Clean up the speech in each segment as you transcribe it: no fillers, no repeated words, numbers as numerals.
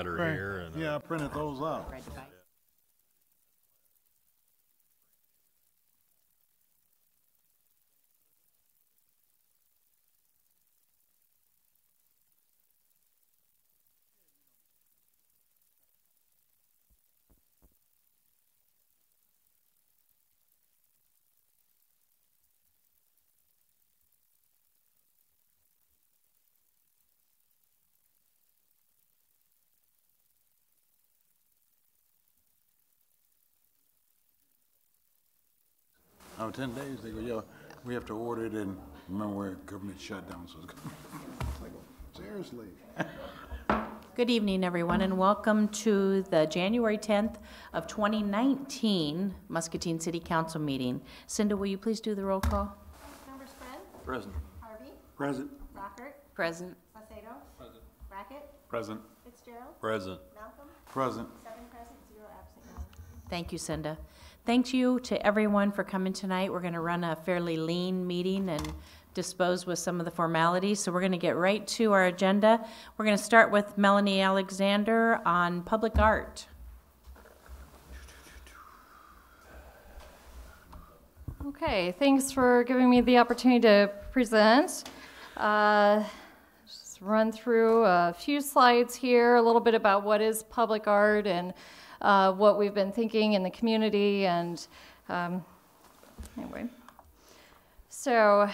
letter Right. here. And, Yeah, I printed those out. Oh, 10 days, they go, yeah, we have to order it, and remember where government shut down, so it's like, seriously. Good evening, everyone, and welcome to the January 10th of 2019 Muscatine City Council meeting. Cinda, will you please do the roll call? Councilmember Spread? Present. Harvey? Present. Rockert? Present. Macedo? Present. Brackett? Present. Fitzgerald? Present. Malcolm? Present. 7 present, 0 absent. No. Thank you, Cinda. Thank you to everyone for coming tonight. We're going to run a fairly lean meeting and dispose with some of the formalities, so we're going to get right to our agenda. We're going to start with Melanie Alexander on public art. Okay, thanks for giving me the opportunity to present. Just run through a few slides here, a little bit about what is public art and what we've been thinking in the community. And anyway, so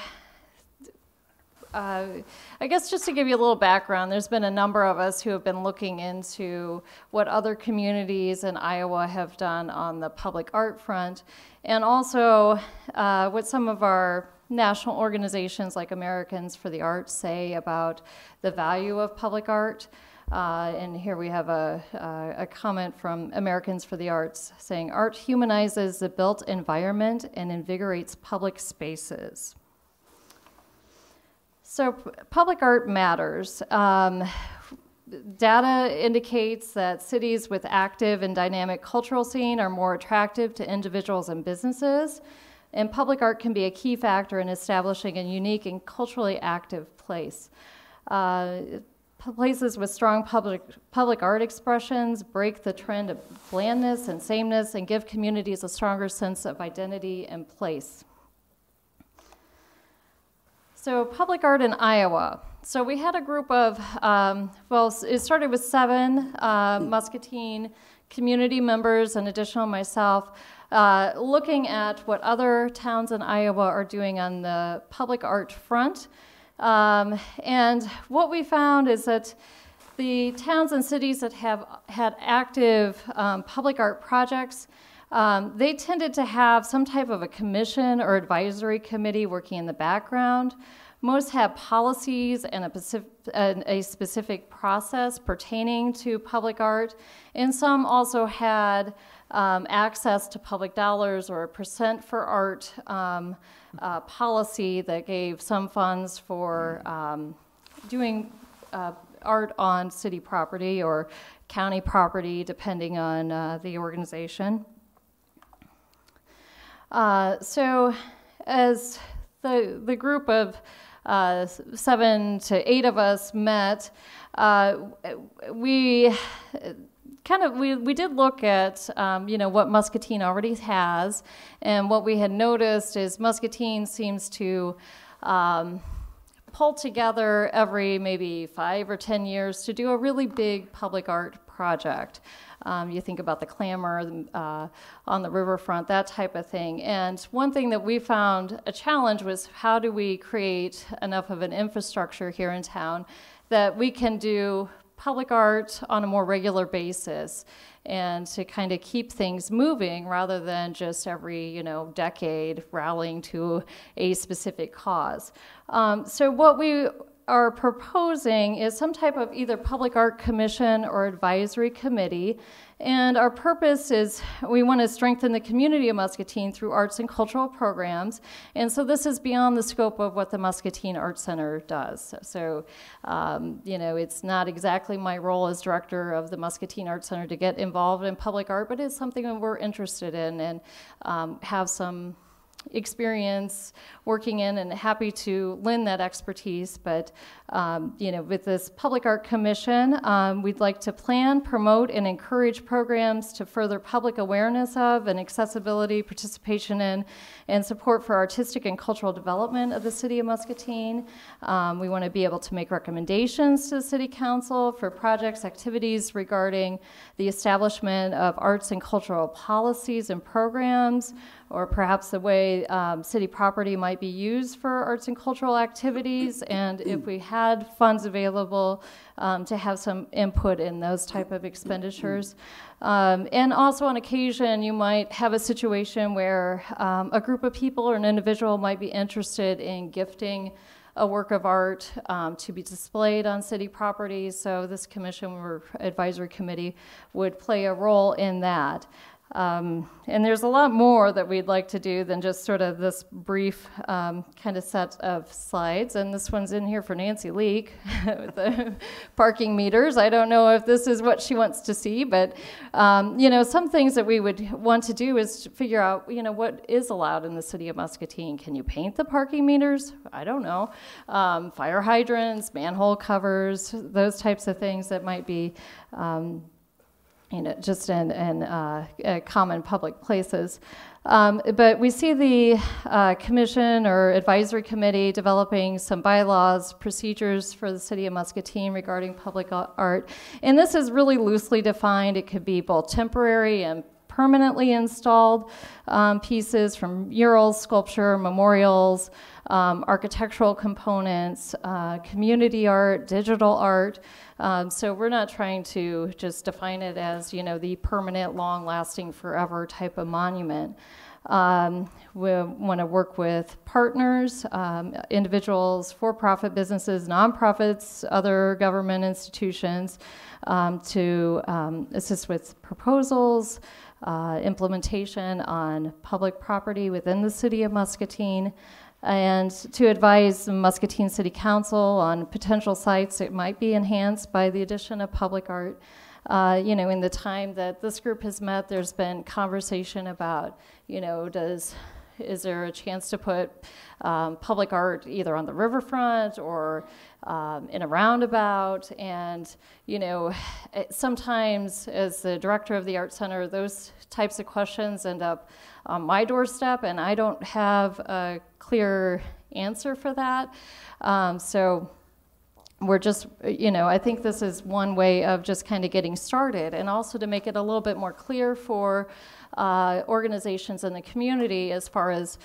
I guess just to give you a little background, there's been a number of us who have been looking into what other communities in Iowa have done on the public art front, and also what some of our national organizations like Americans for the Arts say about the value of public art. And here we have a comment from Americans for the Arts saying, "Art humanizes the built environment and invigorates public spaces." So public art matters. Data indicates that cities with active and dynamic cultural scene are more attractive to individuals and businesses, and public art can be a key factor in establishing a unique and culturally active place. Places with strong public art expressions break the trend of blandness and sameness and give communities a stronger sense of identity and place. So public art in Iowa. So we had a group of, well, it started with 7 Muscatine community members and additional myself, looking at what other towns in Iowa are doing on the public art front. And what we found is that the towns and cities that have had active public art projects, they tended to have some type of a commission or advisory committee working in the background. Most have policies and a specific process pertaining to public art, and some also had access to public dollars or a percent for art policy that gave some funds for doing art on city property or county property, depending on the organization. So as the group of 7 to 8 of us met, we did look at what Muscatine already has, and what we had noticed is Muscatine seems to pull together every maybe 5 or 10 years to do a really big public art project. You think about the Clamor on the riverfront, that type of thing. And one thing that we found a challenge was how do we create enough of an infrastructure here in town that we can do public art on a more regular basis and to kind of keep things moving rather than just every decade rallying to a specific cause. So what we are proposing is some type of either public art commission or advisory committee, and our purpose is we want to strengthen the community of Muscatine through arts and cultural programs, and so this is beyond the scope of what the Muscatine Arts Center does. So it's not exactly my role as director of the Muscatine Arts Center to get involved in public art, but it's something that we're interested in and have some experience working in and happy to lend that expertise. But, with this Public Art Commission, we'd like to plan, promote, and encourage programs to further public awareness of and accessibility, participation in, and support for artistic and cultural development of the City of Muscatine. We want to be able to make recommendations to the City Council for projects, activities regarding the establishment of arts and cultural policies and programs, or perhaps the way city property might be used for arts and cultural activities, and if we had funds available, to have some input in those type of expenditures. And also on occasion, you might have a situation where a group of people or an individual might be interested in gifting a work of art to be displayed on city property, so this commission or advisory committee would play a role in that. And there's a lot more that we'd like to do than just sort of this brief kind of set of slides. And this one's in here for Nancy Leak with the parking meters. I don't know if this is what she wants to see, but some things that we would want to do is to figure out, what is allowed in the City of Muscatine. Can you paint the parking meters? I don't know. Fire hydrants, manhole covers, those types of things that might be just in common public places. But we see the commission or advisory committee developing some bylaws, procedures for the City of Muscatine regarding public art. And this is really loosely defined. It could be both temporary and permanently installed pieces, from murals, sculpture, memorials, architectural components, community art, digital art. So we're not trying to just define it as, the permanent, long-lasting, forever type of monument. We want to work with partners, individuals, for-profit businesses, nonprofits, other government institutions to assist with proposals, implementation on public property within the City of Muscatine, and to advise the Muscatine City Council on potential sites that might be enhanced by the addition of public art. In the time that this group has met, there's been conversation about, is there a chance to put public art either on the riverfront or in a roundabout? And, sometimes as the director of the Art Center, those types of questions end up on my doorstep, and I don't have a clear answer for that. So we're just, I think this is one way of just kind of getting started, and also to make it a little bit more clear for organizations in the community as far as,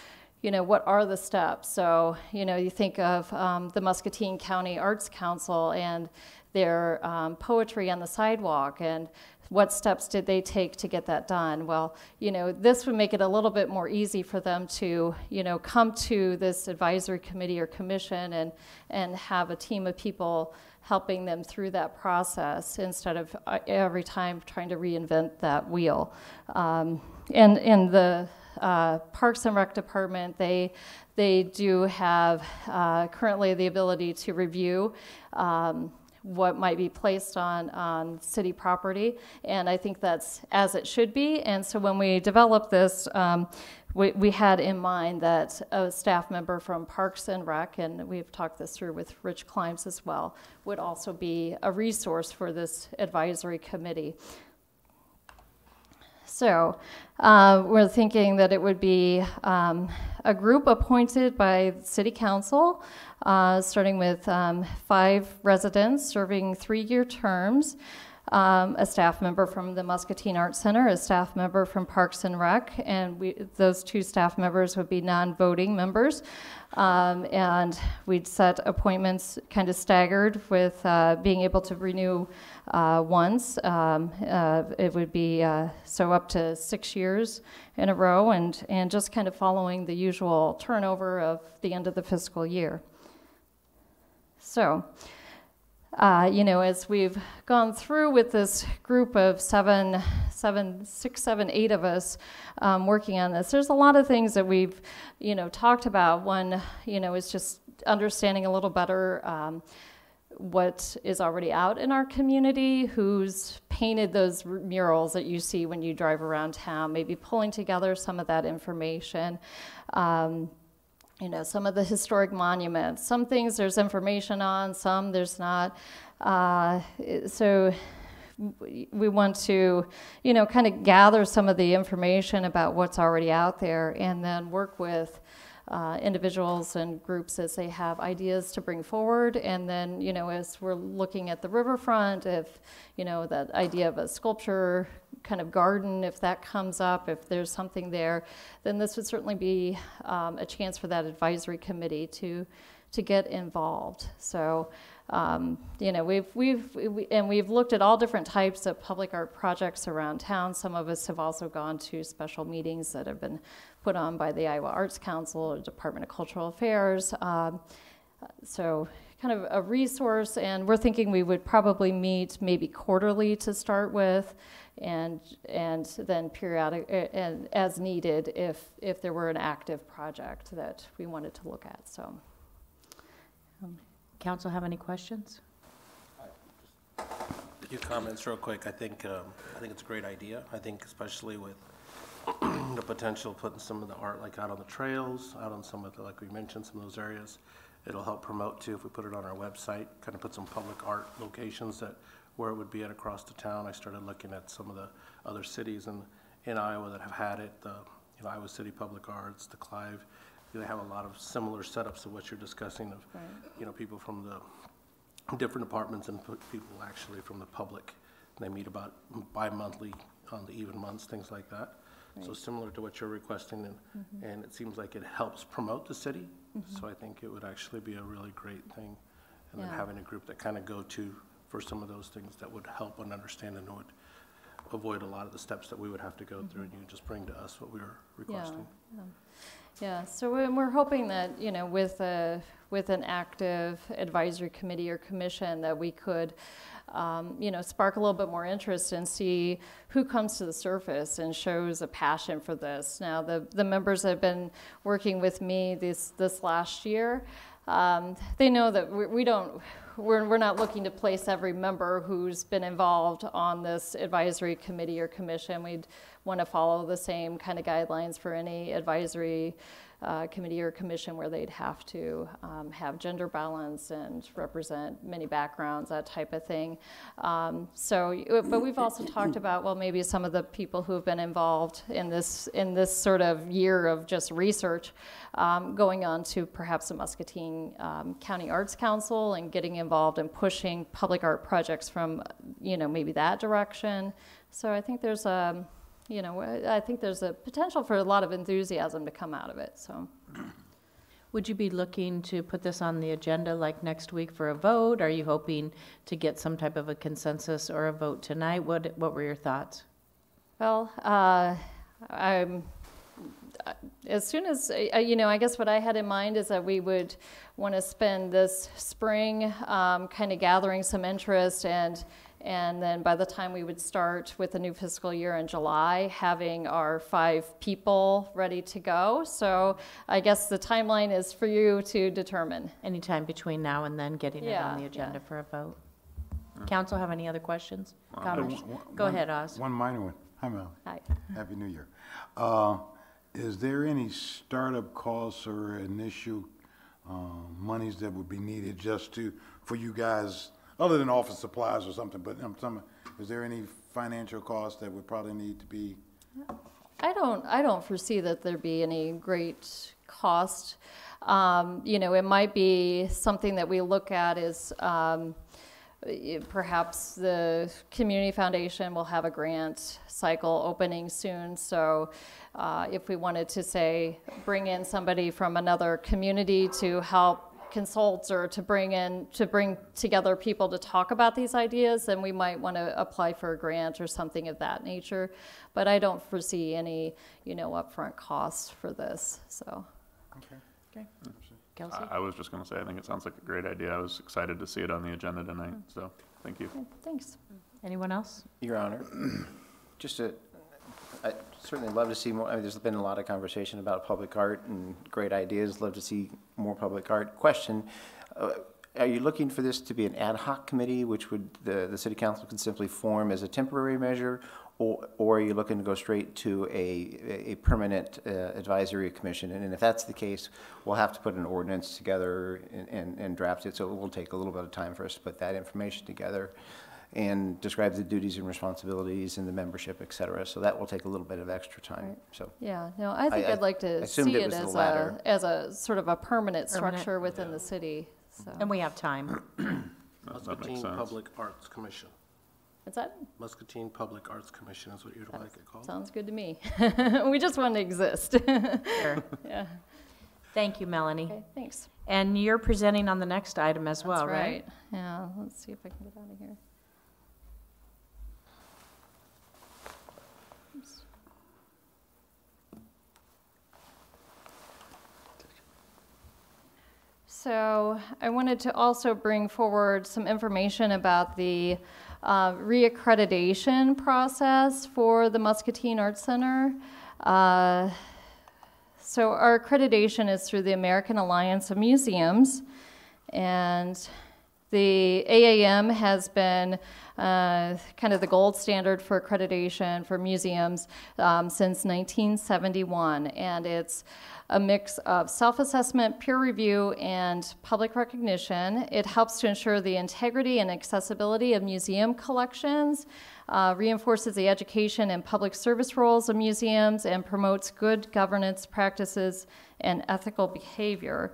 what are the steps. So, you think of the Muscatine County Arts Council and their poetry on the sidewalk, and what steps did they take to get that done? Well, this would make it a little bit more easy for them to, come to this advisory committee or commission and have a team of people helping them through that process instead of every time trying to reinvent that wheel. And in the Parks and Rec Department, they do have currently the ability to review what might be placed on city property, and I think that's as it should be. And so when we developed this, we had in mind that a staff member from Parks and Rec, and we've talked this through with Rich Climbs as well, would also be a resource for this advisory committee. So we're thinking that it would be a group appointed by City Council, starting with 5 residents serving 3-year terms, a staff member from the Muscatine Arts Center, a staff member from Parks and Rec, and those 2 staff members would be non-voting members. And we'd set appointments kind of staggered with being able to renew once. It would be so up to 6 years in a row, and just kind of following the usual turnover of the end of the fiscal year. So, as we've gone through with this group of 6, 7, 8 of us working on this, there's a lot of things that we've, talked about. One, is just understanding a little better what is already out in our community, who's painted those murals that you see when you drive around town, maybe pulling together some of that information. You know, some of the historic monuments, some things there's information on, some there's not. So we want to, you know, kind of gather some of the information about what's already out there and then work with individuals and groups as they have ideas to bring forward. And then, you know, as we're looking at the riverfront, if, you know, that idea of a sculpture kind of garden, if that comes up, if there's something there, then this would certainly be a chance for that advisory committee to get involved. So, you know, we've looked at all different types of public art projects around town. Some of us have also gone to special meetings that have been put on by the Iowa Arts Council or Department of Cultural Affairs. So kind of a resource, and we're thinking we would probably meet maybe quarterly to start with, and then periodic and as needed if there were an active project that we wanted to look at. So. Council have any questions? A few comments real quick. I think it's a great idea. I think especially with the potential of putting some of the art like out on the trails, out on some of the, like we mentioned, some of those areas. It'll help promote too if we put it on our website, kind of put some public art locations that where it would be at across the town. I started looking at some of the other cities in Iowa that have had it, the Iowa City Public Arts, the Clive. They have a lot of similar setups to what you're discussing of, right. People from the different departments and people actually from the public. They meet about bi-monthly on the even months, things like that. Right. So similar to what you're requesting, and it seems like it helps promote the city. So I think it would actually be a really great thing. And then having a group that kind of go to for some of those things that would help and understand and would avoid a lot of the steps that we would have to go through, and you just bring to us what we were requesting. Yeah, so we're hoping that, with an active advisory committee or commission that we could, spark a little bit more interest and see who comes to the surface and shows a passion for this. Now, the members that have been working with me this last year, they know that we're not looking to place every member who's been involved on this advisory committee or commission. We'd want to follow the same kind of guidelines for any advisory committee or commission where they'd have to have gender balance and represent many backgrounds, that type of thing. But we've also talked about, well, maybe some of the people who have been involved in this sort of year of just research, going on to perhaps the Muscatine County Arts Council and getting involved and pushing public art projects from, maybe that direction. So I think there's a potential for a lot of enthusiasm to come out of it. So, would you be looking to put this on the agenda like next week for a vote? Are you hoping to get some type of a consensus or a vote tonight? What were your thoughts? Well, as soon as, I guess what I had in mind is that we would want to spend this spring kind of gathering some interest, and then by the time we would start with the new fiscal year in July, having our 5 people ready to go. So I guess the timeline is for you to determine. Anytime between now and then, getting it on the agenda for a vote. Council have any other questions? Comments? Go ahead, Oz. One minor one. Hi, Mel. Hi. Happy New Year. Is there any startup costs or initial monies that would be needed just for you guys, other than office supplies or something, but is there any financial costs that would probably need to be? I don't foresee that there'd be any great cost. It might be something that we look at is perhaps the Community Foundation will have a grant cycle opening soon. So if we wanted to, say, bring in somebody from another community to help consult or to bring together people to talk about these ideas, then we might want to apply for a grant or something of that nature. But I don't foresee any, upfront costs for this. So. Okay. Kelsey? I was just going to say, I think it sounds like a great idea. I was excited to see it on the agenda tonight. So, thank you. Thanks. Anyone else? Your Honor, I'd certainly love to see more. There's been a lot of conversation about public art and great ideas. Love to see more public art. Question, are you looking for this to be an ad hoc committee, which would, the city council could simply form as a temporary measure? Or are you looking to go straight to a permanent advisory commission? And if that's the case, we'll have to put an ordinance together and draft it. So it will take a little bit of time for us to put that information together and describe the duties and responsibilities and the membership, et cetera. So that will take a little bit of extra time. Right. So Yeah, no, I think I'd like to assumed see it it was the as latter. a sort of a permanent Permanent. structure within the city, so. And we have time. That makes Muscatine sense. Public Arts Commission. What's that? Muscatine Public Arts Commission is what you'd like it called. Sounds good to me. We just want to exist. Sure. Yeah, Thank you, Melanie. okay, thanks. And you're presenting on the next item as well, That's right? Yeah, let's see if I can get out of here. Oops. So I wanted to also bring forward some information about the reaccreditation process for the Muscatine Arts Center. So our accreditation is through the American Alliance of Museums, and the AAM has been kind of the gold standard for accreditation for museums since 1971, and it's a mix of self-assessment, peer review, and public recognition. It helps to ensure the integrity and accessibility of museum collections, reinforces the education and public service roles of museums, and promotes good governance practices and ethical behavior.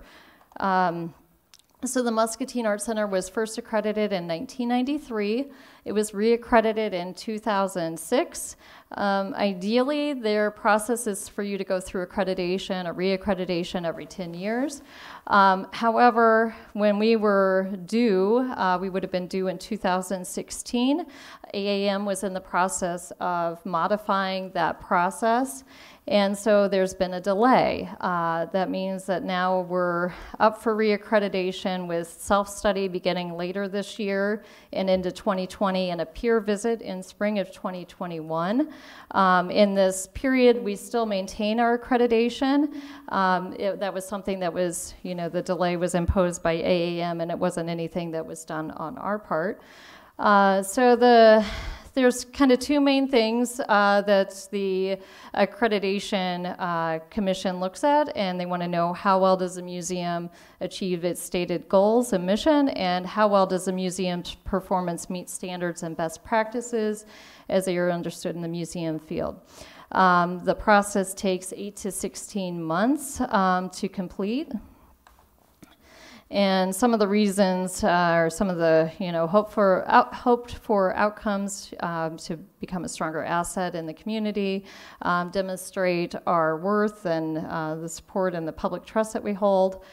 So the Muscatine Arts Center was first accredited in 1993. It was reaccredited in 2006. Ideally, their process is for you to go through accreditation or reaccreditation every 10 years. However, when we were due, we would have been due in 2016. AAM was in the process of modifying that process. And so there's been a delay. That means that now we're up for reaccreditation with self-study beginning later this year and into 2020 and a peer visit in spring of 2021. In this period, we still maintain our accreditation. That was something that was, the delay was imposed by AAM, and it wasn't anything that was done on our part. There's kind of two main things that the accreditation commission looks at, and they want to know how well does the museum achieve its stated goals and mission, and how well does the museum's performance meet standards and best practices as they are understood in the museum field. The process takes 8 to 16 months to complete. And some of the reasons or some of the hoped for outcomes to become a stronger asset in the community, demonstrate our worth and the support and the public trust that we hold,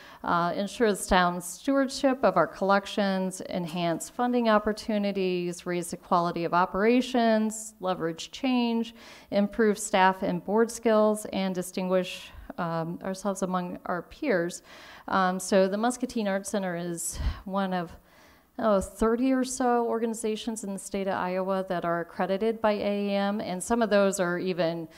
ensure the sound stewardship of our collections, enhance funding opportunities, raise the quality of operations, leverage change, improve staff and board skills, and distinguish ourselves among our peers. So the Muscatine Arts Center is one of 30 or so organizations in the state of Iowa that are accredited by AAM, and some of those are even,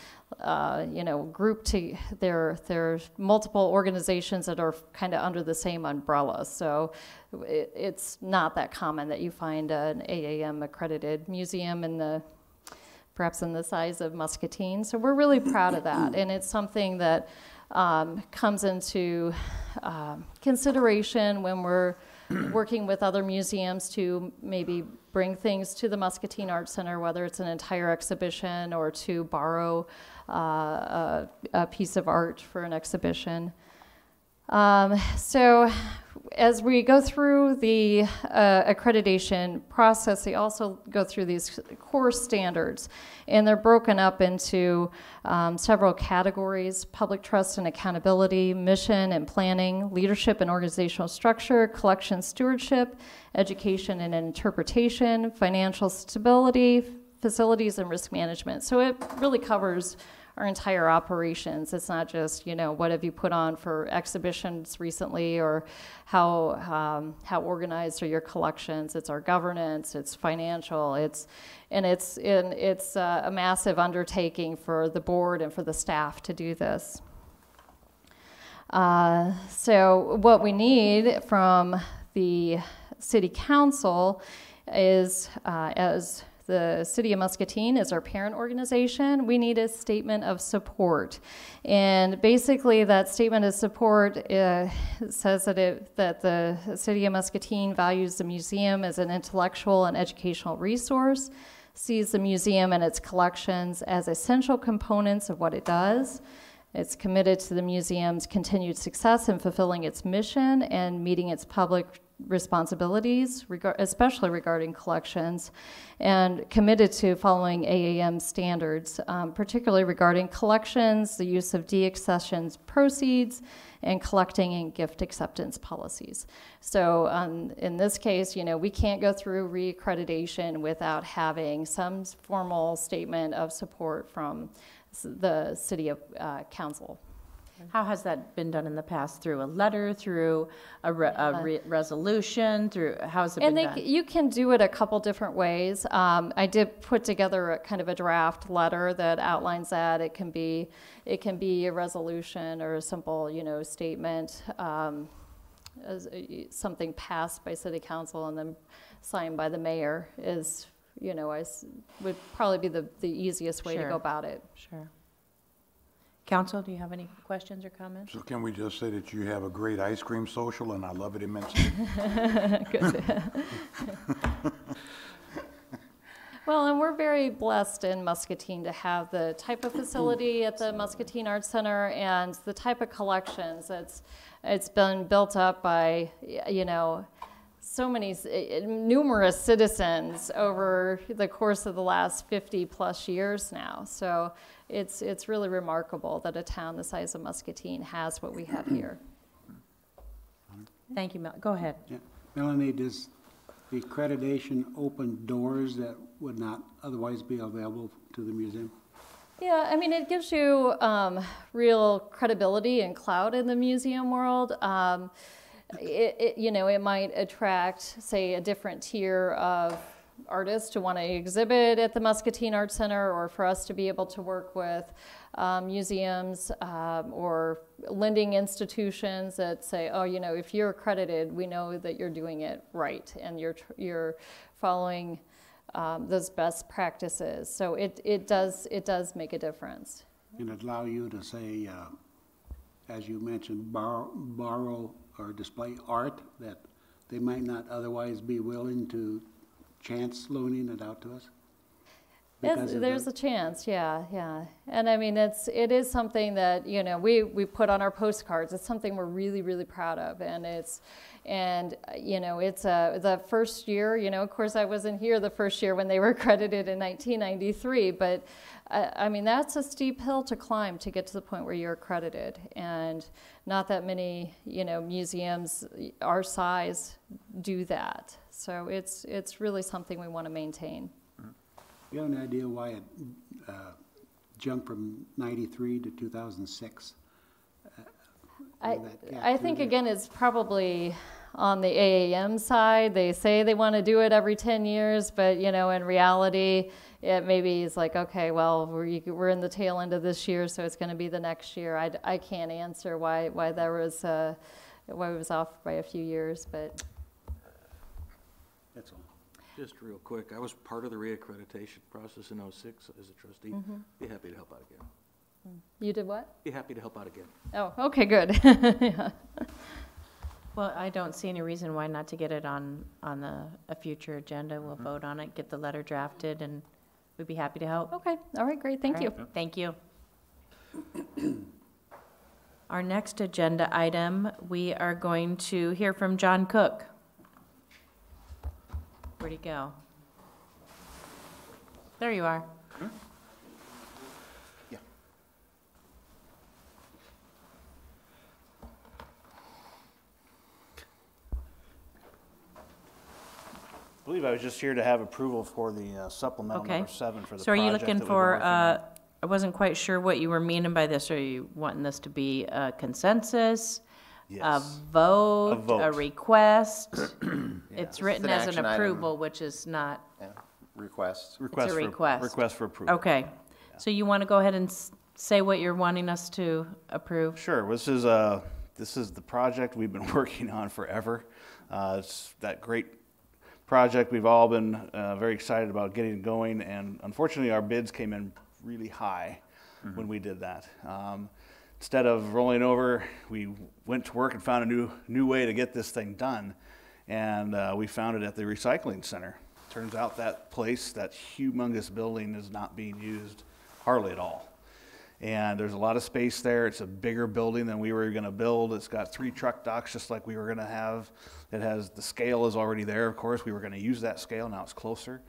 grouped to, there's multiple organizations that are kind of under the same umbrella. So it's not that common that you find an AAM accredited museum perhaps in the size of Muscatine. So we're really proud of that, and it's something that comes into consideration when we're working with other museums to maybe bring things to the Muscatine Arts Center, whether it's an entire exhibition or to borrow a piece of art for an exhibition. So as we go through the accreditation process, they also go through these core standards, and they're broken up into several categories: public trust and accountability, mission and planning, leadership and organizational structure, collection stewardship, education and interpretation, financial stability, facilities and risk management. So it really covers our entire operations. It's not just, what have you put on for exhibitions recently, or how organized are your collections. It's our governance, it's financial, it's a massive undertaking for the board and for the staff to do this. So what we need from the city council is, as the City of Muscatine is our parent organization, we need a statement of support. And basically that statement of support says that the City of Muscatine values the museum as an intellectual and educational resource, sees the museum and its collections as essential components of what it does. It's committed to the museum's continued success in fulfilling its mission and meeting its public responsibilities, especially regarding collections, and committed to following AAM standards, particularly regarding collections, the use of deaccessions proceeds, and collecting and gift acceptance policies. So in this case, we can't go through reaccreditation without having some formal statement of support from the City of Council. How has that been done in the past? Through a letter, through a resolution, how's it been done? You can do it a couple different ways. I did put together a kind of a draft letter that outlines that. It can be a resolution or a simple, statement, as something passed by City Council and then signed by the mayor is, would probably be the easiest way to Sure. go about it. Sure. Council, do you have any questions or comments? So can we just say that you have a great ice cream social and I love it immensely? Well, and we're very blessed in Muscatine to have the type of facility at the Muscatine Arts Center and the type of collections it's been built up by, so many, numerous citizens over the course of the last 50 plus years now. So it's really remarkable that a town the size of Muscatine has what we have here. Thank you, Go ahead. Yeah. Melanie, does the accreditation open doors that would not otherwise be available to the museum? Yeah, I mean, it gives you real credibility and clout in the museum world. It might attract, say, a different tier of artists to want to exhibit at the Muscatine Arts Center, or for us to be able to work with museums or lending institutions that say, oh, if you're accredited, we know that you're doing it right and you're following those best practices. So it does make a difference. And it allow you to say, as you mentioned, borrow or display art that they might not otherwise be willing to chance loaning it out to us? There's a chance, yeah. And I mean, it is something that, we put on our postcards. It's something we're really, really proud of. And it's the first year, of course I wasn't here the first year when they were accredited in 1993, but I mean, that's a steep hill to climb to get to the point where you're accredited. And not that many, museums our size do that. So it's really something we want to maintain. You have an idea why it jumped from 93 to 2006? I think, again, it's probably on the AAM side. They say they want to do it every 10 years, but, in reality, it maybe is like, okay, well, we're in the tail end of this year, so it's going to be the next year. I can't answer why there was why it was off by a few years, but That's all. Just real quick, I was part of the reaccreditation process in '06 as a trustee. Be happy to help out again. you did what? Be happy to help out again. Oh, okay, good. Yeah. Well, I don't see any reason why not to get it on a future agenda. We'll vote on it, get the letter drafted, and we'd be happy to help. Okay, all right, great, thank you. All right, thank you. Our next agenda item, we are going to hear from John Cook. Where'd he go? There you are. Yeah. I believe I was just here to have approval for the supplemental Okay. number 7 for the So are you project looking that we've been for, working on. I wasn't quite sure what you were meaning by this. Are you wanting this to be a consensus? A Yes. vote? A vote. request? It's It's written an as an action item. approval, which is not, Yeah, request. Request for- request. Request for approval. okay. So you want to go ahead and say what you're wanting us to approve? Sure, this is the project we've been working on forever. It's that great project we've all been very excited about getting going, and unfortunately our bids came in really high when we did that. Instead of rolling over, we went to work and found a new way to get this thing done, and we found it at the recycling center. Turns out that place, that humongous building, is not being used hardly at all. And there's a lot of space there. It's a bigger building than we were going to build. It's got 3 truck docks just like we were going to have. It has, the scale is already there, of course. We were going to use that scale. Now it's closer.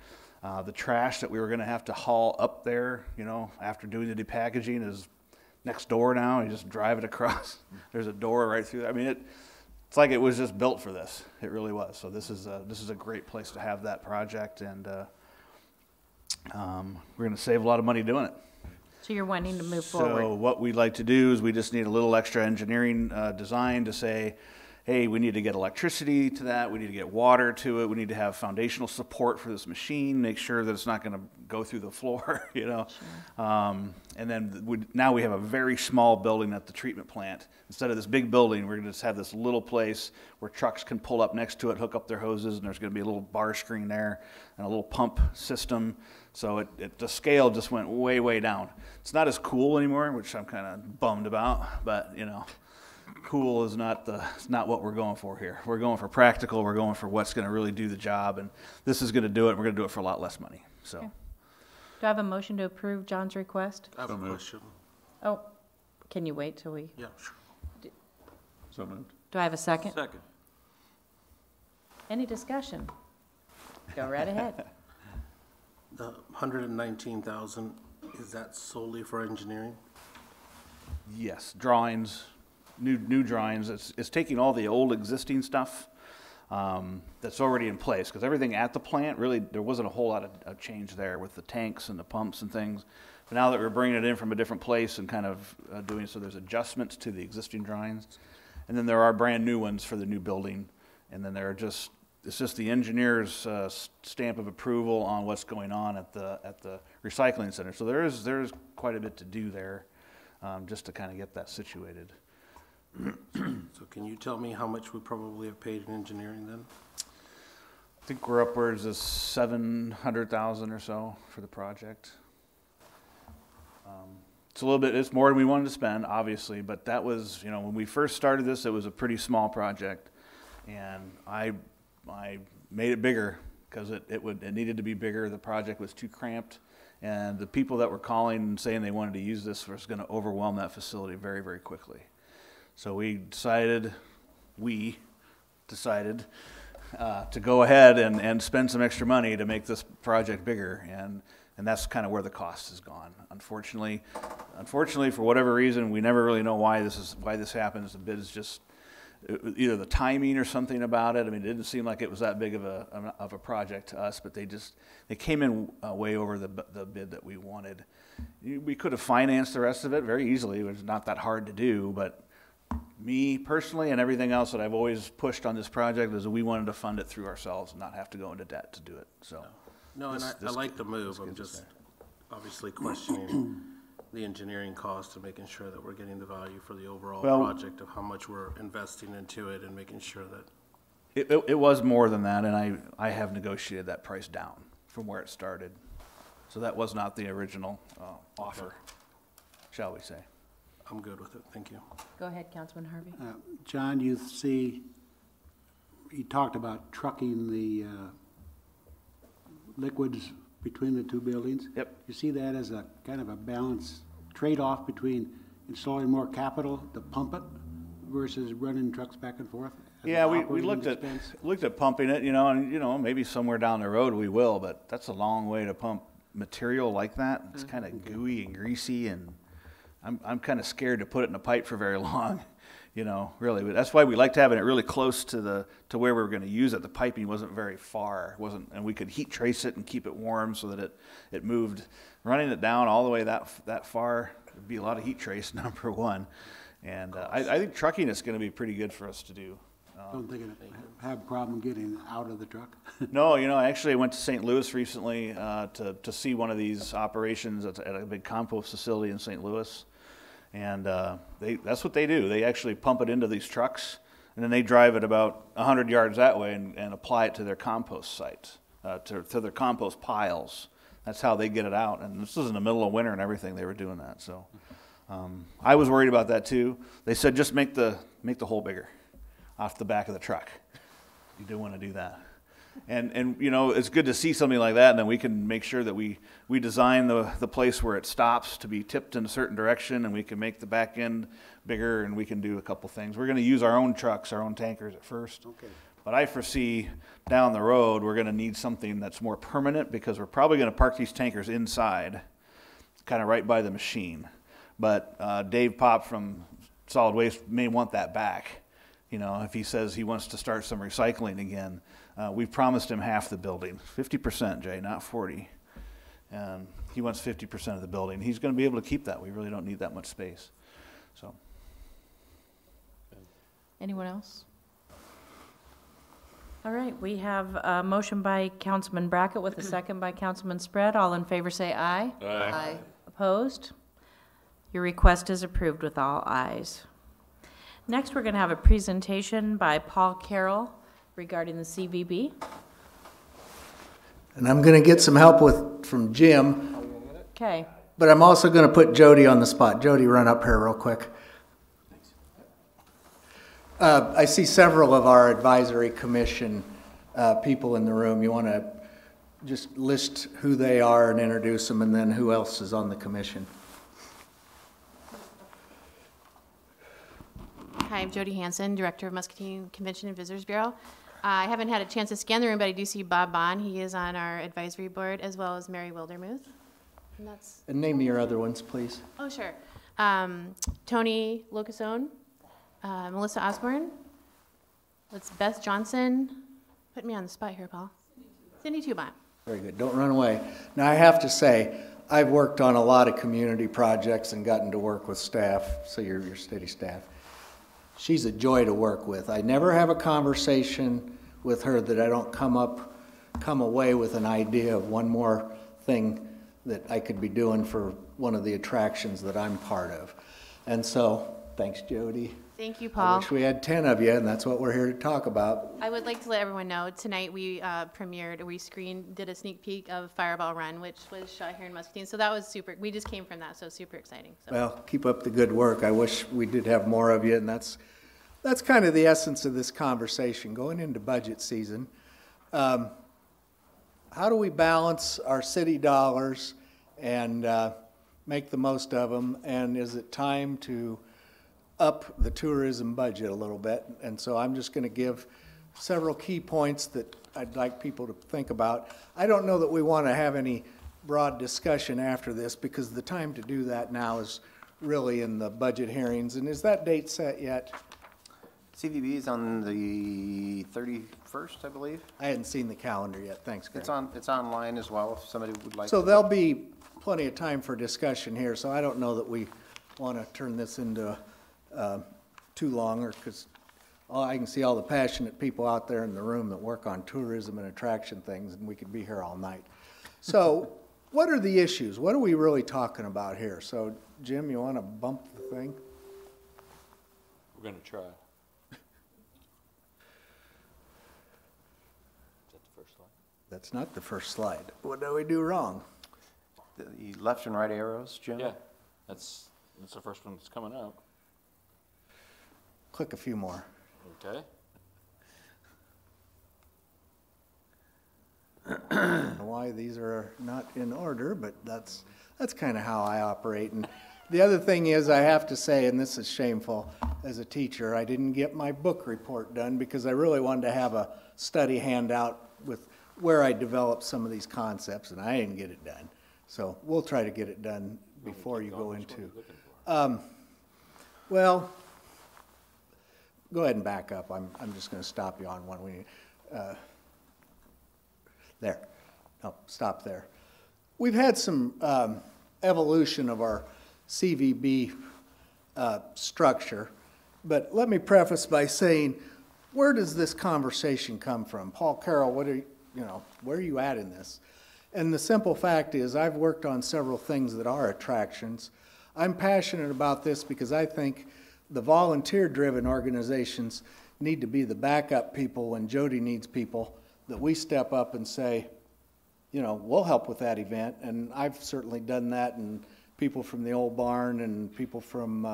The trash that we were going to have to haul up there, you know, after doing the depackaging is next door now. You just drive it across. There's a door right through there. I mean, it's like it was just built for this. It really was. So this is a great place to have that project, and we're going to save a lot of money doing it. So you're wanting to move So forward. what we'd like to do is we just need a little extra engineering design to say, hey, we need to get electricity to that, we need to get water to it, we need to have foundational support for this machine, make sure that it's not going to go through the floor, you know. And then now we have a very small building at the treatment plant. Instead of this big building, we're going to just have this little place where trucks can pull up next to it, hook up their hoses, and there's going to be a little bar screen there and a little pump system. So the scale just went way, way down. It's not as cool anymore, which I'm kind of bummed about, but you know, cool is not what we're going for here. We're going for practical. We're going for what's going to really do the job, and this is going to do it. We're going to do it for a lot less money. So, Okay. Do I have a motion to approve John's request? I have a question. Oh, can you wait till we, Yeah, sure. So moved. do I have a second? Second. Any discussion? Go right ahead. The 119,000, is that solely for engineering? yes, drawings, new drawings. It's taking all the old existing stuff that's already in place, because everything at the plant, really, there wasn't a whole lot of change there with the tanks and the pumps and things. But now that we're bringing it in from a different place and kind of doing so, there's adjustments to the existing drawings. And then there are brand new ones for the new building. And then it's just the engineer's stamp of approval on what's going on at the recycling center. So there is quite a bit to do there, just to kind of get that situated. So can you tell me how much we probably have paid in engineering then? I think we're upwards of 700,000 or so for the project. It's a little bit, it's more than we wanted to spend, obviously, but that was, you know, when we first started this, it was a pretty small project, and I made it bigger because it needed to be bigger. The project was too cramped, and the people that were calling and saying they wanted to use this was going to overwhelm that facility very, very quickly. So we decided to go ahead and spend some extra money to make this project bigger, and that's kind of where the cost has gone. Unfortunately, for whatever reason, we never really know why this happens. The bid is just either the timing or something about it. I mean, it didn't seem like it was that big of a project to us, but they came in way over the bid that we wanted. We could have financed the rest of it very easily. It was not that hard to do, but me personally and everything else that I've always pushed on this project is that we wanted to fund it through ourselves and not have to go into debt to do it. So. No, and I like the move. I'm just obviously questioning the engineering cost and making sure that we're getting the value for the overall project of how much we're investing into it and making sure that. It was more than that, and I have negotiated that price down from where it started. So that was not the original offer, shall we say. I'm good with it. Thank you. Go ahead, Councilman Harvey. John, you talked about trucking the liquids between the two buildings. Yep. You see that as a kind of a balanced trade-off between installing more capital to pump it versus running trucks back and forth? Yeah, we looked at pumping it, and maybe somewhere down the road we will, but that's a long way to pump material like that. It's kind of gooey and greasy, and I'm kind of scared to put it in a pipe for very long, really. But that's why we liked having it really close to where we were going to use it. The piping wasn't very far, and we could heat trace it and keep it warm so that it moved. Running it down all the way that far would be a lot of heat trace, number one. And I think trucking is going to be pretty good for us to do. Don't think it'd have a problem getting out of the truck? No, actually I went to St. Louis recently to see one of these operations at a big compost facility in St. Louis. And that's what they do. They actually pump it into these trucks, and then they drive it about 100 yards that way and apply it to their compost sites, to their compost piles. That's how they get it out. And this was in the middle of winter and everything. They were doing that. So I was worried about that too. They said just make the hole bigger off the back of the truck. You do want to do that. And you know, it's good to see something like that, and then we can make sure that we design the place where it stops to be tipped in a certain direction, and we can make the back end bigger, and we can do a couple things. We're going to use our own trucks, our own tankers at first. Okay. But I foresee down the road we're going to need something that's more permanent, because we're probably going to park these tankers inside, kind of right by the machine. But Dave Pop from Solid Waste may want that back. You know, if he says he wants to start some recycling again. We've promised him half the building, 50%, Jay, not 40. And he wants 50% of the building. He's going to be able to keep that. We really don't need that much space. So, Anyone else? All right, we have a motion by Councilman Brackett with a second by Councilman Spread. All in favor say aye. Aye. Opposed? Your request is approved with all ayes. Next, we're going to have a presentation by Paul Carroll regarding the CVB. And I'm going to get some help from Jim, Okay. but I'm also going to put Jody on the spot. Jody, run up here real quick. I see several of our advisory commission people in the room. You want to just list who they are and introduce them, and then who else is on the commission? Hi, I'm Jody Hansen, Director of Muscatine Convention and Visitors Bureau. I haven't had a chance to scan the room, but I do see Bob Bond. He is on our advisory board, as well as Mary Wildermuth. And that's, And name me your other ones, please. oh, sure. Tony Locasone, Melissa Osborne. That's Beth Johnson. Put me on the spot here, Paul. Cindy Tubon. Very good. Don't run away. Now, I have to say, I've worked on a lot of community projects and gotten to work with staff, so your city staff. She's a joy to work with. I never have a conversation with her that I don't come away with an idea of one more thing that I could be doing for one of the attractions that I'm part of. And so, thanks, Jody. Thank you, I Paul. wish we had 10 of you, and that's what we're here to talk about. I would like to let everyone know, tonight we did a sneak peek of Fireball Run, which was shot here in Muscatine. So that was super, we just came from that, so super exciting. So. Well, keep up the good work. I wish we did have more of you, and that's kind of the essence of this conversation. Going into budget season, how do we balance our city dollars and make the most of them? And is it time to up the tourism budget a little bit? And so I'm just going to give several key points that I'd like people to think about. I don't know that we want to have any broad discussion after this, because the time to do that now is really in the budget hearings. And is that date set yet? CVB is on the 31st, I believe. I hadn't seen the calendar yet. Thanks, Greg. It's online as well, if somebody would like to. So there'll be plenty of time for discussion here, so I don't know that we want to turn this into too long, or because I can see all the passionate people out there in the room that work on tourism and attraction things, and we could be here all night. So what are the issues? What are we really talking about here? So Jim, you want to bump the thing? We're gonna try. Is that the first slide? That's not the first slide. What did we do wrong? The left and right arrows, Jim? Yeah, that's the first one that's coming out. Click a few more. Okay. I don't know why these are not in order, but that's kind of how I operate. And the other thing is, I have to say, and this is shameful, as a teacher, I didn't get my book report done because I really wanted to have a study handout with where I developed some of these concepts, and I didn't get it done. So we'll try to get it done before you go into. Well, go ahead and back up. I'm just going to stop you on one. There. No, stop there. We've had some evolution of our CVB structure, but let me preface by saying, where does this conversation come from? Paul Carroll, where are you at in this? And the simple fact is, I've worked on several things that are attractions. I'm passionate about this because I think the volunteer-driven organizations need to be the backup people when Jody needs people, that we step up and say, you know, we'll help with that event. And I've certainly done that, and people from the old barn and people from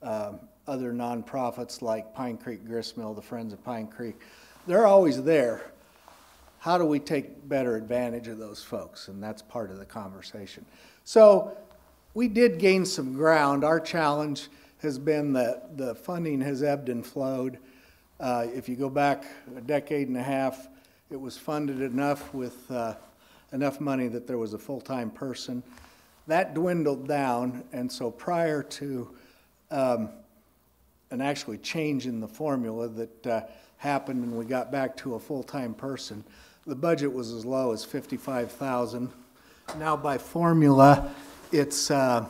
other nonprofits like Pine Creek Gristmill, the Friends of Pine Creek, they're always there. How do we take better advantage of those folks? And that's part of the conversation. So we did gain some ground. Our challenge has been that the funding has ebbed and flowed. If you go back a decade and a half, it was funded enough with enough money that there was a full-time person. That dwindled down, and so prior to an actually change in the formula that happened and we got back to a full-time person, the budget was as low as $55,000. Now by formula, it's 25%.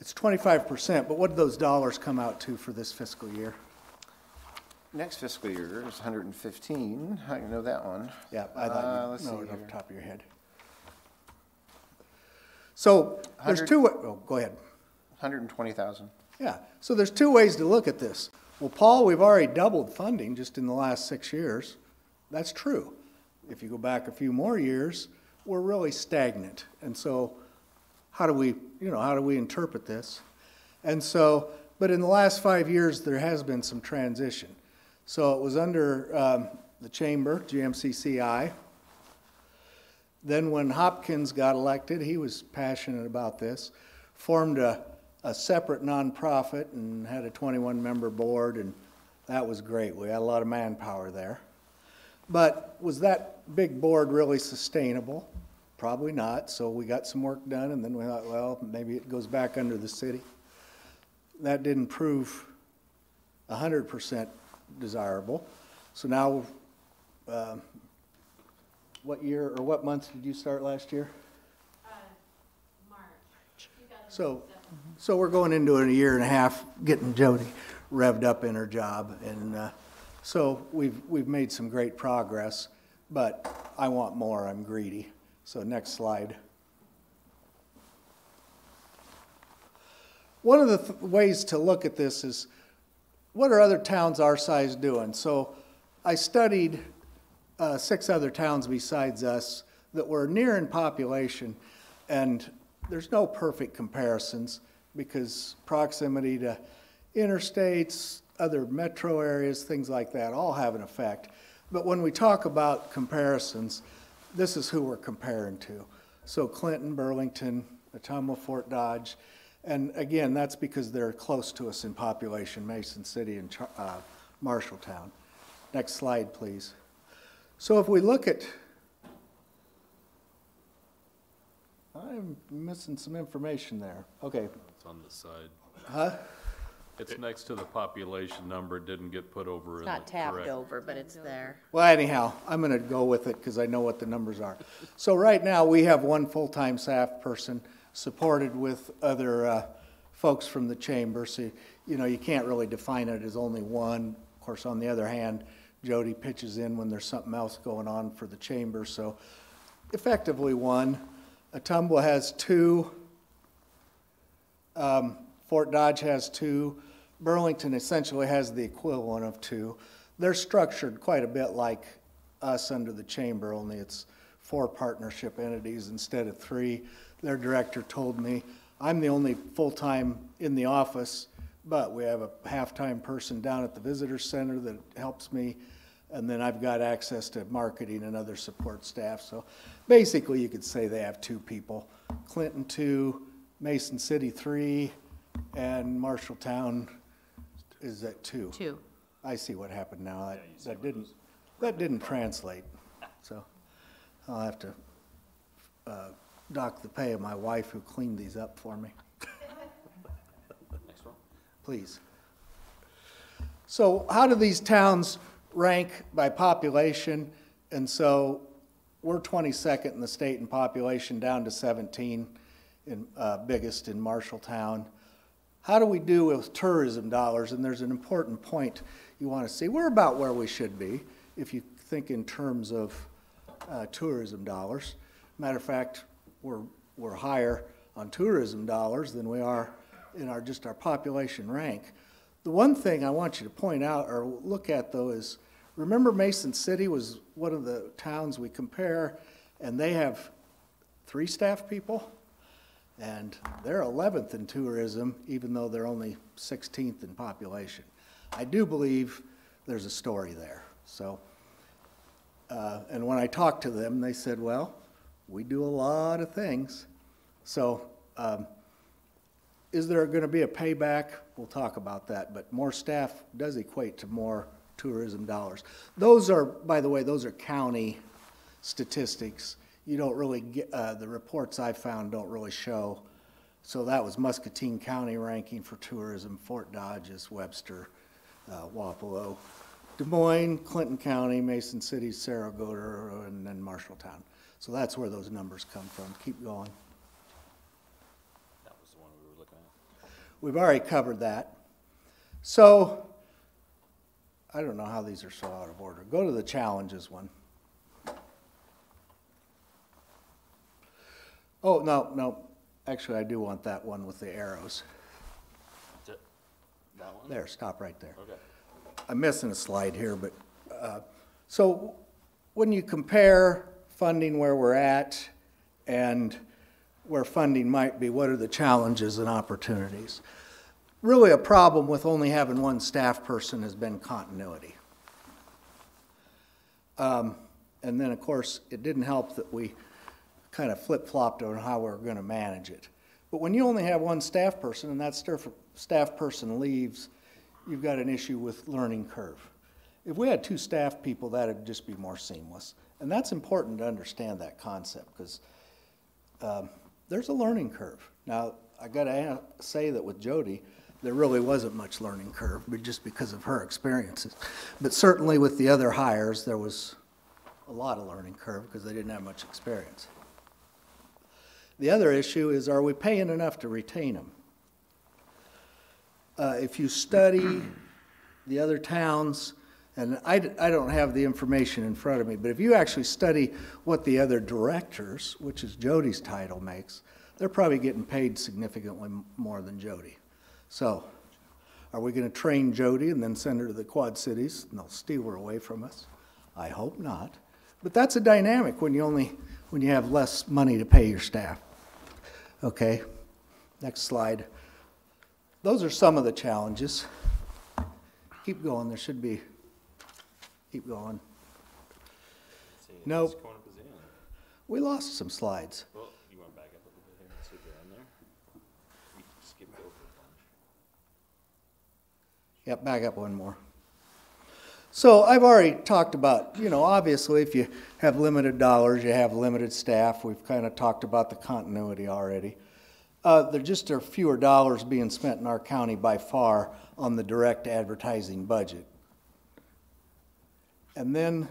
it's 25%, but what do those dollars come out to for this fiscal year? Next fiscal year is 115. How do you know that one? Yeah, I thought let's you know see it off here. the top of your head. So there's 100 two, oh, go ahead. 120,000. Yeah, so there's two ways to look at this. Well, Paul, we've already doubled funding just in the last 6 years. That's true. If you go back a few more years, we're really stagnant. And so how do we interpret this? And so, but in the last 5 years, there has been some transition. So it was under the chamber, GMCCI. Then when Hopkins got elected, he was passionate about this, formed a separate nonprofit and had a 21-member board, and that was great. We had a lot of manpower there. But was that big board really sustainable? Probably not. So we got some work done, and then we thought, well, maybe it goes back under the city. That didn't prove 100% desirable. So now, what year or what month did you start last year? March. So we're going into a year and a half getting Jody revved up in her job, and so we've made some great progress, but I want more. I'm greedy. So next slide. One of the ways to look at this is, what are other towns our size doing? So I studied 6 other towns besides us that were near in population, and there's no perfect comparisons because proximity to interstates, other metro areas, things like that, all have an effect. But when we talk about comparisons, this is who we're comparing to. So Clinton, Burlington, Ottumwa, Fort Dodge, and again, that's because they're close to us in population, Mason City and Marshalltown. Next slide, please. So if we look at, I'm missing some information there. Okay. It's on the side. Huh? It's next to the population number, it didn't get put over in It's the not tabbed correct. over, but it's there. Well, anyhow, I'm going to go with it because I know what the numbers are. So right now, we have 1 full-time staff person supported with other folks from the chamber. So, you know, you can't really define it as only one. Of course, on the other hand, Jody pitches in when there's something else going on for the chamber. So effectively 1. Ottumwa has 2. Fort Dodge has 2. Burlington essentially has the equivalent of 2. They're structured quite a bit like us under the chamber, only it's 4 partnership entities instead of 3. Their director told me, I'm the only full-time in the office, but we have a half-time person down at the visitor center that helps me, and then I've got access to marketing and other support staff. So basically you could say they have 2 people. Clinton 2, Mason City 3, and Marshalltown is at 2. 2. I see what happened now. That didn't translate. So I'll have to dock the pay of my wife who cleaned these up for me. Next one. Please. So how do these towns rank by population? And so we're 22nd in the state in population, down to 17, biggest in Marshalltown. How do we do with tourism dollars? And there's an important point you want to see. We're about where we should be if you think in terms of tourism dollars. Matter of fact, we're higher on tourism dollars than we are in our population rank. The one thing I want you to point out or look at though is, remember Mason City was one of the towns we compare, and they have 3 staff people, and they're 11th in tourism, even though they're only 16th in population. I do believe there's a story there. So, and when I talked to them, they said, well, we do a lot of things. So, is there going to be a payback? We'll talk about that, but more staff does equate to more tourism dollars. Those are, by the way, those are county statistics. You don't really get, the reports I found don't really show. So that was Muscatine County ranking for tourism, Fort Dodge is Webster, Wapello, Des Moines, Clinton County, Mason City, Saragota, and then Marshalltown. So that's where those numbers come from. Keep going. That was the one we were looking at. We've already covered that. So, I don't know how these are so out of order. Go to the challenges one. Oh, no. Actually, I do want that one with the arrows. That one? There, stop right there. Okay. I'm missing a slide here, but, so when you compare funding where we're at and where funding might be, what are the challenges and opportunities? Really a problem with only having one staff person has been continuity. And then, of course, it didn't help that we kind of flip-flopped on how we're going to manage it. But when you only have one staff person and that staff person leaves, you've got an issue with learning curve. If we had 2 staff people, that'd just be more seamless. And that's important to understand that concept because there's a learning curve. Now, I got to say that with Jody, there really wasn't much learning curve, but just because of her experiences. But certainly with the other hires, there was a lot of learning curve because they didn't have much experience. The other issue is, are we paying enough to retain them? If you study the other towns, and I don't have the information in front of me, but if you actually study what the other directors, which is Jody's title, makes, they're probably getting paid significantly more than Jody. So, are we going to train Jody and then send her to the Quad Cities and they'll steal her away from us? I hope not. But that's a dynamic when you have less money to pay your staff. Okay, next slide. Those are some of the challenges. Keep going, there should be, keep going. Nope. We lost some slides. Well, you want to back up a little bit here and see if they're in there? You skipped over a bunch. Yep, back up one more. So I've already talked about, obviously if you have limited dollars, you have limited staff. We've kind of talked about the continuity already. There just are fewer dollars being spent in our county by far on the direct advertising budget. And then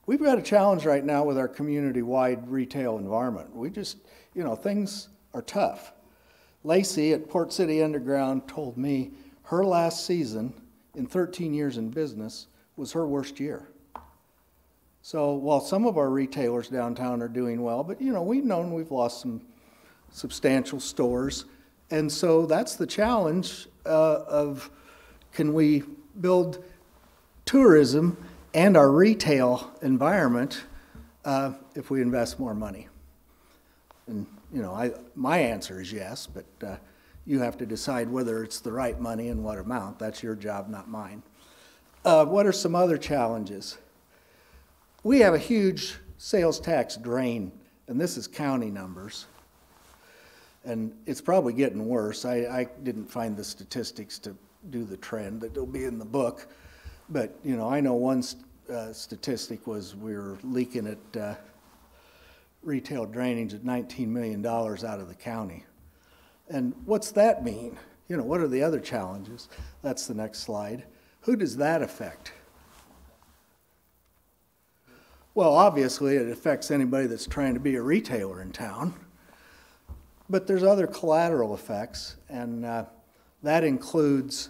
we've got a challenge right now with our community-wide retail environment. We just, things are tough. Lacey at Port City Underground told me her last season in 13 years in business was her worst year. So while some of our retailers downtown are doing well, but we've known we've lost some substantial stores. And so that's the challenge of can we build tourism and our retail environment if we invest more money? And my answer is yes, but you have to decide whether it's the right money and what amount. That's your job, not mine. What are some other challenges? We have a huge sales tax drain, and this is county numbers. And it's probably getting worse. I didn't find the statistics to do the trend, but it'll be in the book. But, I know one statistic was we were leaking at retail drainage at $19 million out of the county. And what's that mean? What are the other challenges? That's the next slide. Who does that affect? Well, obviously it affects anybody that's trying to be a retailer in town. But there's other collateral effects, and that includes,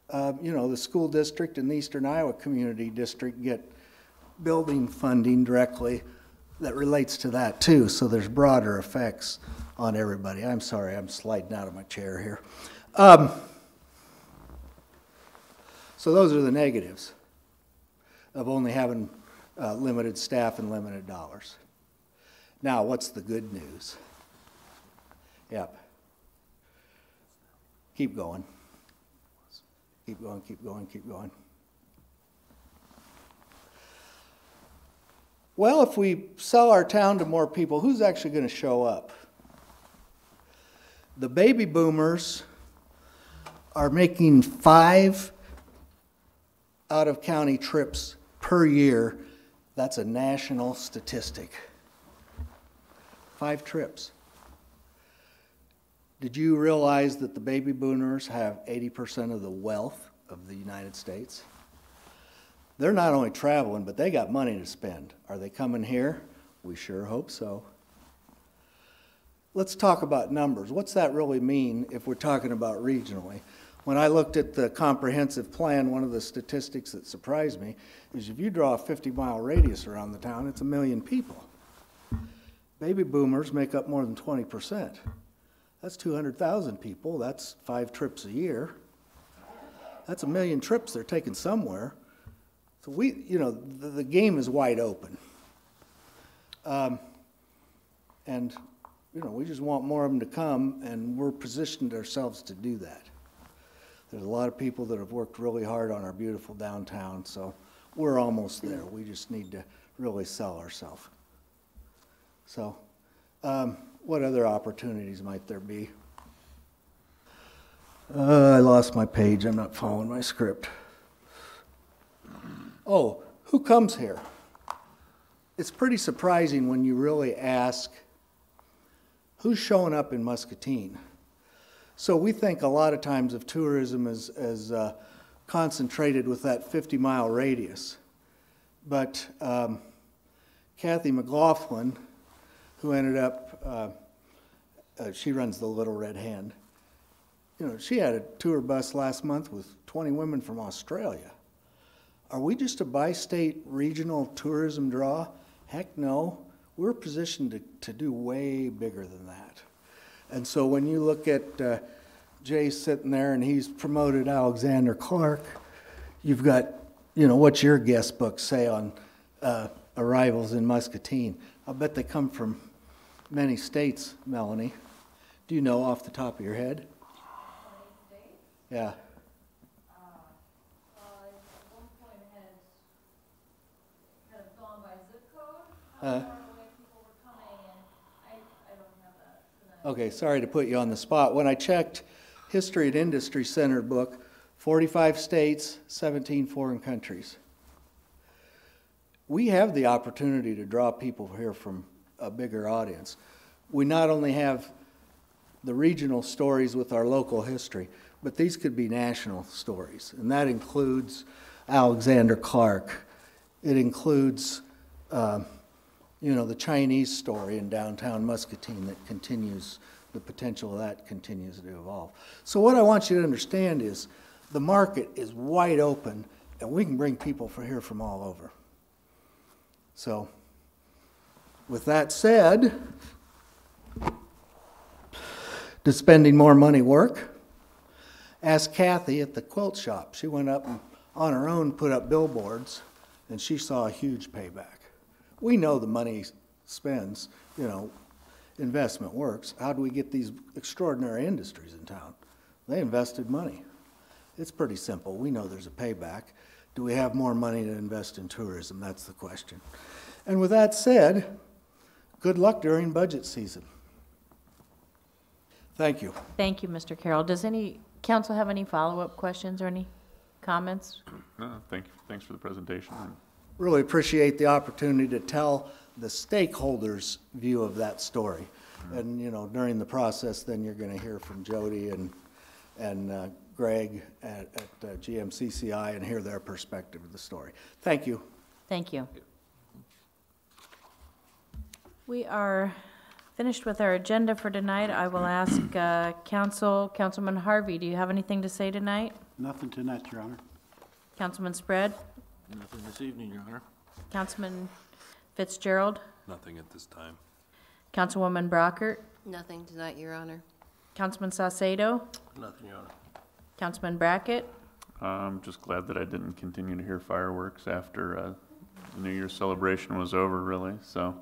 the school district and the Eastern Iowa Community District get building funding directly that relates to that too, so there's broader effects on everybody. I'm sorry, I'm sliding out of my chair here. So those are the negatives of only having limited staff and limited dollars. Now, what's the good news? Yep. Keep going. Keep going, keep going, keep going. Well, if we sell our town to more people, who's actually going to show up? The baby boomers are making 5 out-of-county trips per year. That's a national statistic. 5 trips. Did you realize that the baby boomers have 80% of the wealth of the United States? They're not only traveling, but they got money to spend. Are they coming here? We sure hope so. Let's talk about numbers. What's that really mean if we're talking about regionally? When I looked at the comprehensive plan, one of the statistics that surprised me is if you draw a 50-mile radius around the town, it's 1 million people. Baby boomers make up more than 20%. That's 200,000 people. That's 5 trips a year. That's 1 million trips they're taking somewhere. So the game is wide open. And we just want more of them to come, and we're positioned ourselves to do that. There's a lot of people that have worked really hard on our beautiful downtown, so we're almost there. We just need to really sell ourselves. So, what other opportunities might there be? I lost my page. I'm not following my script. Oh, who comes here? It's pretty surprising when you really ask, who's showing up in Muscatine? So we think a lot of times of tourism as concentrated with that 50-mile radius. But Kathy McLaughlin, who ended up, she runs the Little Red Hen. She had a tour bus last month with 20 women from Australia. Are we just a bi-state regional tourism draw? Heck no. We're positioned to do way bigger than that. And so when you look at Jay sitting there and he's promoted Alexander Clark, you've got, what's your guest book say on arrivals in Muscatine? I'll bet they come from many states, Melanie. Do you know off the top of your head? Yeah. Okay, sorry to put you on the spot. When I checked History and Industry Center book, 45 states, 17 foreign countries. We have the opportunity to draw people here from a bigger audience. We not only have the regional stories with our local history, but these could be national stories, and that includes Alexander Clark. It includes the Chinese story in downtown Muscatine that continues, the potential of that continues to evolve. So what I want you to understand is the market is wide open, and we can bring people from here from all over. So with that said, does spending more money work? Ask Kathy at the quilt shop. She went up and on her own put up billboards, and she saw a huge payback. We know the money spends, investment works. How do we get these extraordinary industries in town? They invested money. It's pretty simple. We know there's a payback. Do we have more money to invest in tourism? That's the question. And with that said, good luck during budget season. Thank you. Thank you, Mr. Carroll. Does any council have any follow-up questions or any comments? No, thanks for the presentation. Really appreciate the opportunity to tell the stakeholders' view of that story. And, during the process, then you're going to hear from Jody and Greg at GMCCI and hear their perspective of the story. Thank you. Thank you. We are finished with our agenda for tonight. I will ask Councilman Harvey, do you have anything to say tonight? Nothing tonight, Your Honor. Councilman Spread? Nothing this evening, Your Honor. Councilman Fitzgerald? Nothing at this time. Councilwoman Brockert? Nothing tonight, Your Honor. Councilman Saucedo? Nothing, Your Honor. Councilman Brackett? I'm just glad that I didn't continue to hear fireworks after the New Year's celebration was over, really. So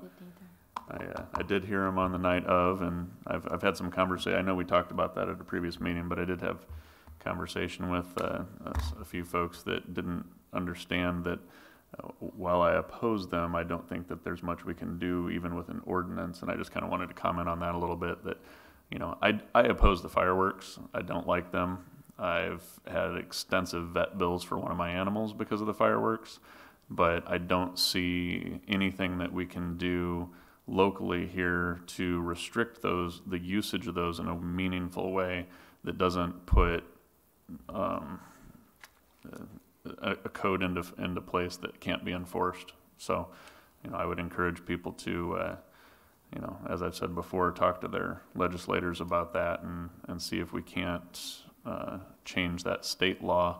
I did hear them on the night of, and I've had some conversation. I know we talked about that at a previous meeting, but I did have conversation with a few folks that didn't understand that while I oppose them, I don't think that there's much we can do even with an ordinance. And I just kind of wanted to comment on that a little bit. That, you know, I oppose the fireworks. I don't like them. I've had extensive vet bills for one of my animals because of the fireworks, but I don't see anything that we can do locally here to restrict the usage of those in a meaningful way that doesn't put a code into place that can't be enforced. So, you know, I would encourage people to, you know, as I've said before, talk to their legislators about that and see if we can't change that state law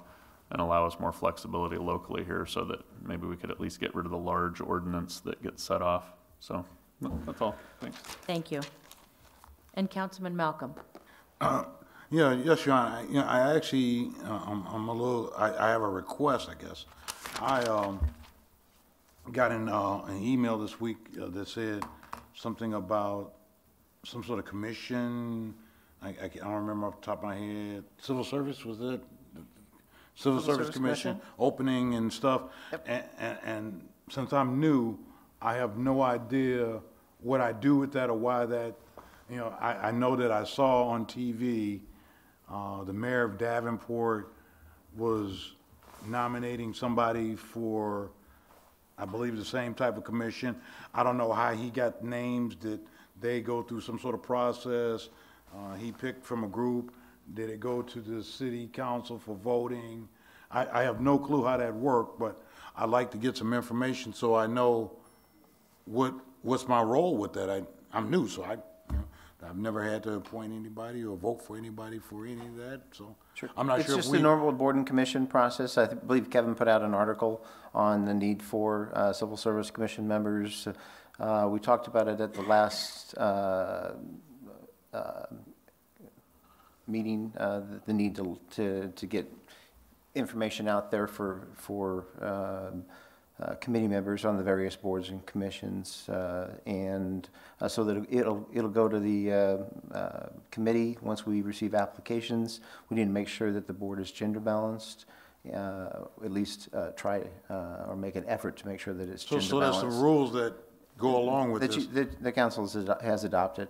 and allow us more flexibility locally here so that maybe we could at least get rid of the large ordinance that gets set off. So that's all. Thanks. Thank you. And Councilman Malcolm. Yeah, yes, Your Honor. I actually, I'm a little, I have a request, I guess. I got an email this week that said something about some sort of commission. I don't remember off the top of my head. Civil Service, was it? Civil Service Commission opening and stuff. Yep. And since I'm new, I have no idea what I do with that or why that, you know, I know that I saw on TV the mayor of Davenport was nominating somebody for, I believe, the same type of commission. I don't know how he got names. Did they go through some sort of process? He picked from a group. Did it go to the city council for voting? I have no clue how that worked, but I'd like to get some information so I know what's my role with that. I'm new, so I've never had to appoint anybody or vote for anybody for any of that, so Sure. I'm not It's sure. just the normal board and commission process. I believe Kevin put out an article on the need for civil service commission members. We talked about it at the last meeting, the need to get information out there for committee members on the various boards and commissions, and so that it'll go to the committee once we receive applications. We need to make sure that the board is gender balanced, at least try or make an effort to make sure that it's gender balanced. So that's the rules that go along with this. The council has adopted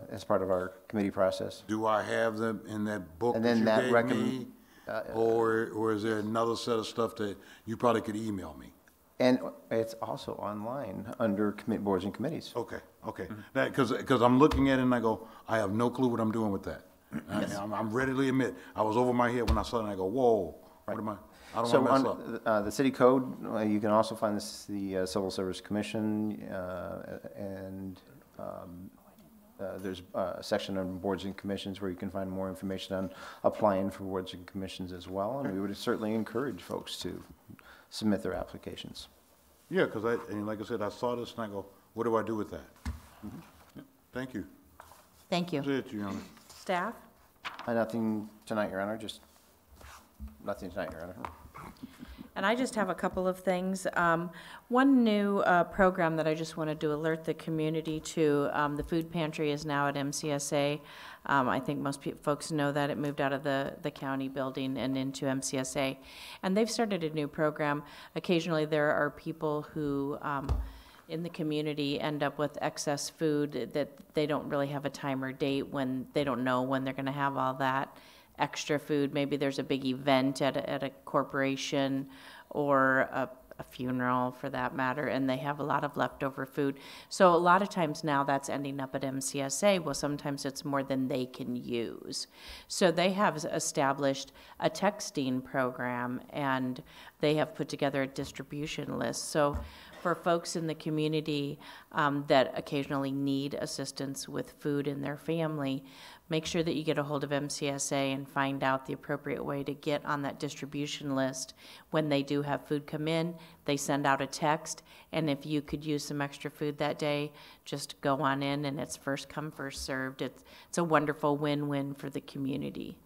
as part of our committee process. Do I have them in that book And that then you that gave me? Or is there another set of stuff that you probably could email me? And it's also online under boards and committees. Okay. Because I'm looking at it and I go, I have no clue what I'm doing with that. I'm readily admit, I was over my head when I saw it and I go, whoa, what am I don't So want to mess up. on the city code, you can also find the Civil Service Commission, and there's a section on boards and commissions where you can find more information on applying for boards and commissions as well. And we would certainly encourage folks to submit their applications. Yeah, because like I said, I saw this and I go, what do I do with that? Mm-hmm. Yeah. Thank you. Thank you. That's it, Your Honor. Staff? Nothing tonight, Your Honor, just nothing tonight, Your Honor. And I just have a couple of things. One new program that I just wanted to alert the community to, the food pantry is now at MCSA. I think most folks know that. It moved out of the county building and into MCSA. And they've started a new program. Occasionally there are people who in the community end up with excess food that they don't really have a time or date when they don't know when they're going to have all that extra food. Maybe there's a big event at a corporation or a funeral for that matter, and they have a lot of leftover food. So a lot of times now that's ending up at MCSA. Well, sometimes it's more than they can use. So they have established a texting program, and they have put together a distribution list. So for folks in the community that occasionally need assistance with food in their family, make sure that you get a hold of MCSA and find out the appropriate way to get on that distribution list. When they do have food come in, they send out a text, and if you could use some extra food that day, just go on in, and it's first come, first served. It's a wonderful win-win for the community.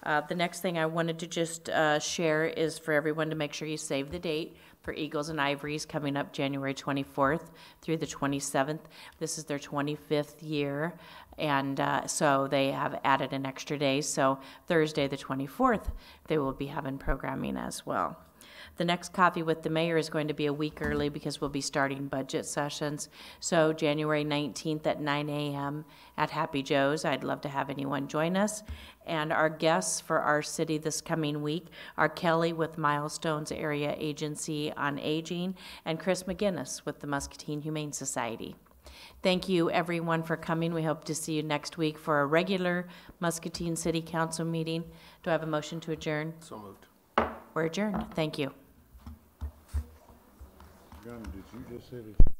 The next thing I wanted to just share is for everyone to make sure you save the date for Eagles and Ivories coming up January 24th through the 27th. This is their 25th year, and so they have added an extra day. So Thursday the 24th, they will be having programming as well. The next Coffee with the Mayor is going to be a week early because we'll be starting budget sessions. So January 19th at 9 a.m. at Happy Joe's. I'd love to have anyone join us. And our guests for our city this coming week are Kelly with Milestones Area Agency on Aging and Chris McGinnis with the Muscatine Humane Society. Thank you, everyone, for coming. We hope to see you next week for a regular Muscatine City Council meeting. Do I have a motion to adjourn? So moved. We're adjourned. Thank you. Gunner, did you just say that?